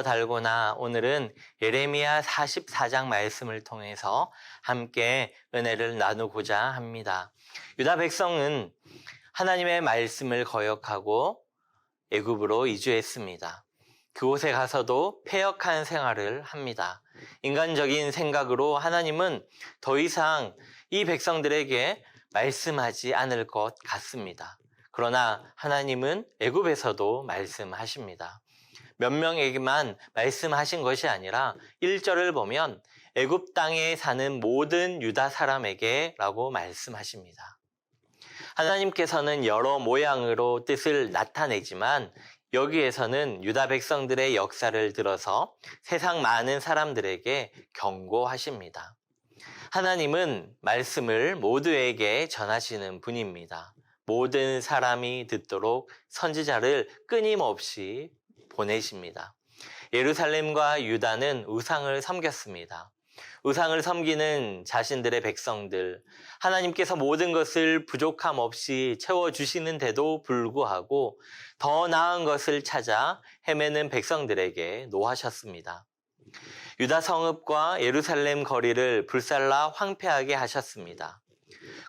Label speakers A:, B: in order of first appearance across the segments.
A: 달고나 오늘은 예레미야 44장 말씀을 통해서 함께 은혜를 나누고자 합니다. 유다 백성은 하나님의 말씀을 거역하고 애굽으로 이주했습니다. 그곳에 가서도 패역한 생활을 합니다. 인간적인 생각으로 하나님은 더 이상 이 백성들에게 말씀하지 않을 것 같습니다. 그러나 하나님은 애굽에서도 말씀하십니다. 몇 명에게만 말씀하신 것이 아니라 1절을 보면 애굽 땅에 사는 모든 유다 사람에게 라고 말씀하십니다. 하나님께서는 여러 모양으로 뜻을 나타내지만 여기에서는 유다 백성들의 역사를 들어서 세상 많은 사람들에게 경고하십니다. 하나님은 말씀을 모두에게 전하시는 분입니다. 모든 사람이 듣도록 선지자를 끊임없이 보내십니다. 예루살렘과 유다는 우상을 섬겼습니다. 우상을 섬기는 자신들의 백성들, 하나님께서 모든 것을 부족함 없이 채워주시는데도 불구하고 더 나은 것을 찾아 헤매는 백성들에게 노하셨습니다. 유다 성읍과 예루살렘 거리를 불살라 황폐하게 하셨습니다.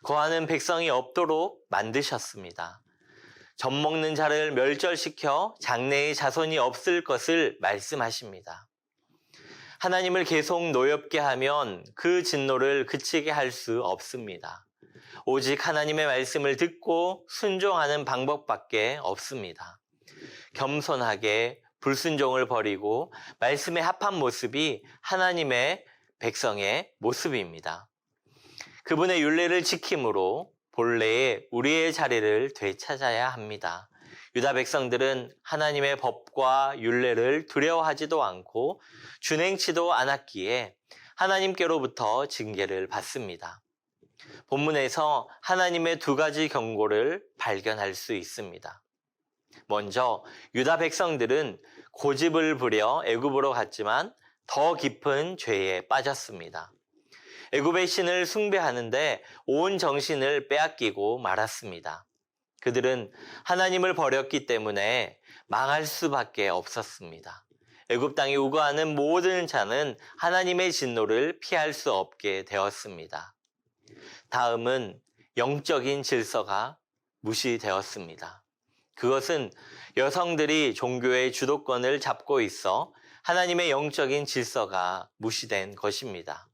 A: 거하는 백성이 없도록 만드셨습니다. 젖먹는 자를 멸절시켜 장래의 자손이 없을 것을 말씀하십니다. 하나님을 계속 노엽게 하면 그 진노를 그치게 할 수 없습니다. 오직 하나님의 말씀을 듣고 순종하는 방법밖에 없습니다. 겸손하게 불순종을 버리고 말씀에 합한 모습이 하나님의 백성의 모습입니다. 그분의 율례를 지킴으로 본래의 우리의 자리를 되찾아야 합니다. 유다 백성들은 하나님의 법과 율례를 두려워하지도 않고 준행치도 않았기에 하나님께로부터 징계를 받습니다. 본문에서 하나님의 두 가지 경고를 발견할 수 있습니다. 먼저 유다 백성들은 고집을 부려 애굽으로 갔지만 더 깊은 죄에 빠졌습니다. 애굽의 신을 숭배하는데 온 정신을 빼앗기고 말았습니다. 그들은 하나님을 버렸기 때문에 망할 수밖에 없었습니다. 애굽 땅에 우거하는 모든 자는 하나님의 진노를 피할 수 없게 되었습니다. 다음은 영적인 질서가 무시되었습니다. 그것은 여성들이 종교의 주도권을 잡고 있어 하나님의 영적인 질서가 무시된 것입니다.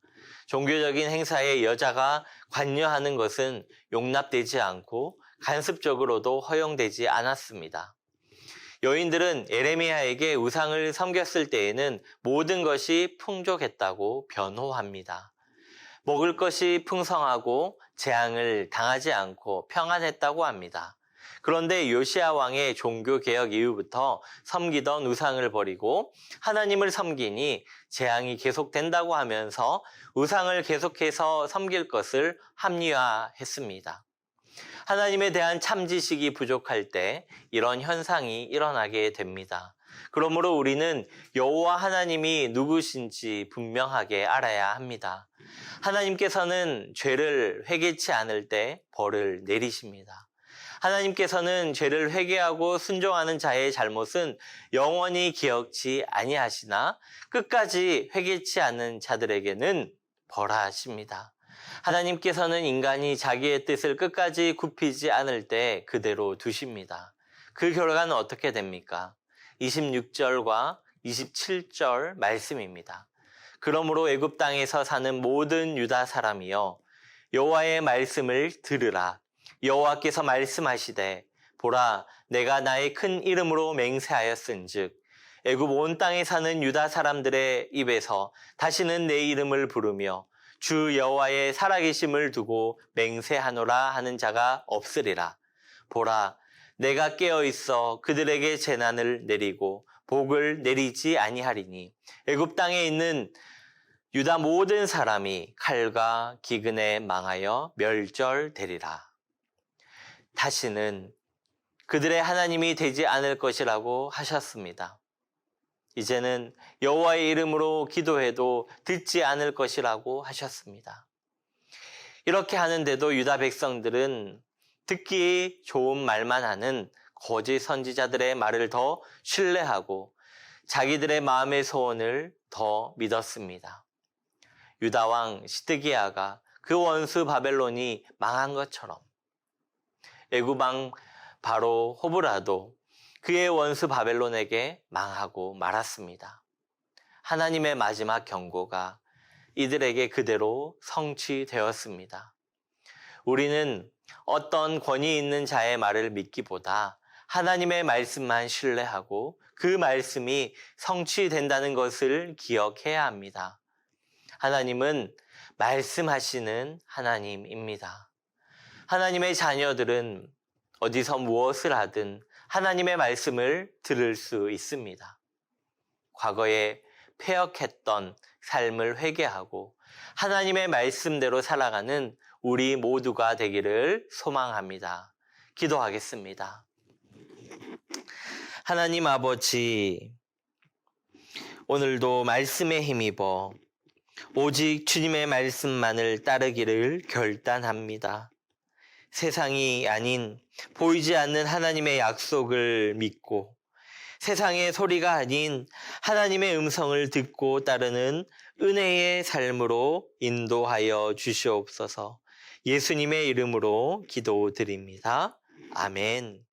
A: 종교적인 행사에 여자가 관여하는 것은 용납되지 않고 간습적으로도 허용되지 않았습니다. 여인들은 예레미야에게 우상을 섬겼을 때에는 모든 것이 풍족했다고 변호합니다. 먹을 것이 풍성하고 재앙을 당하지 않고 평안했다고 합니다. 그런데 요시야 왕의 종교개혁 이후부터 섬기던 우상을 버리고 하나님을 섬기니 재앙이 계속된다고 하면서 우상을 계속해서 섬길 것을 합리화했습니다. 하나님에 대한 참지식이 부족할 때 이런 현상이 일어나게 됩니다. 그러므로 우리는 여호와 하나님이 누구신지 분명하게 알아야 합니다. 하나님께서는 죄를 회개치 않을 때 벌을 내리십니다. 하나님께서는 죄를 회개하고 순종하는 자의 잘못은 영원히 기억지 아니하시나 끝까지 회개치 않는 자들에게는 벌하십니다. 하나님께서는 인간이 자기의 뜻을 끝까지 굽히지 않을 때 그대로 두십니다. 그 결과는 어떻게 됩니까? 26절과 27절 말씀입니다. 그러므로 애굽 땅에서 사는 모든 유다 사람이여 여호와의 말씀을 들으라. 여호와께서 말씀하시되 보라 내가 나의 큰 이름으로 맹세하였은즉 애굽 온 땅에 사는 유다 사람들의 입에서 다시는 내 이름을 부르며 주 여호와의 살아계심을 두고 맹세하노라 하는 자가 없으리라. 보라 내가 깨어있어 그들에게 재난을 내리고 복을 내리지 아니하리니 애굽 땅에 있는 유다 모든 사람이 칼과 기근에 망하여 멸절되리라. 다시는 그들의 하나님이 되지 않을 것이라고 하셨습니다. 이제는 여호와의 이름으로 기도해도 듣지 않을 것이라고 하셨습니다. 이렇게 하는데도 유다 백성들은 듣기 좋은 말만 하는 거짓 선지자들의 말을 더 신뢰하고 자기들의 마음의 소원을 더 믿었습니다. 유다왕 시드기야가 그 원수 바벨론이 망한 것처럼 애굽왕 바로 호브라도 그의 원수 바벨론에게 망하고 말았습니다. 하나님의 마지막 경고가 이들에게 그대로 성취되었습니다. 우리는 어떤 권위 있는 자의 말을 믿기보다 하나님의 말씀만 신뢰하고 그 말씀이 성취된다는 것을 기억해야 합니다. 하나님은 말씀하시는 하나님입니다. 하나님의 자녀들은 어디서 무엇을 하든 하나님의 말씀을 들을 수 있습니다. 과거에 패역했던 삶을 회개하고 하나님의 말씀대로 살아가는 우리 모두가 되기를 소망합니다. 기도하겠습니다. 하나님 아버지, 오늘도 말씀에 힘입어 오직 주님의 말씀만을 따르기를 결단합니다. 세상이 아닌 보이지 않는 하나님의 약속을 믿고 세상의 소리가 아닌 하나님의 음성을 듣고 따르는 은혜의 삶으로 인도하여 주시옵소서. 예수님의 이름으로 기도드립니다. 아멘.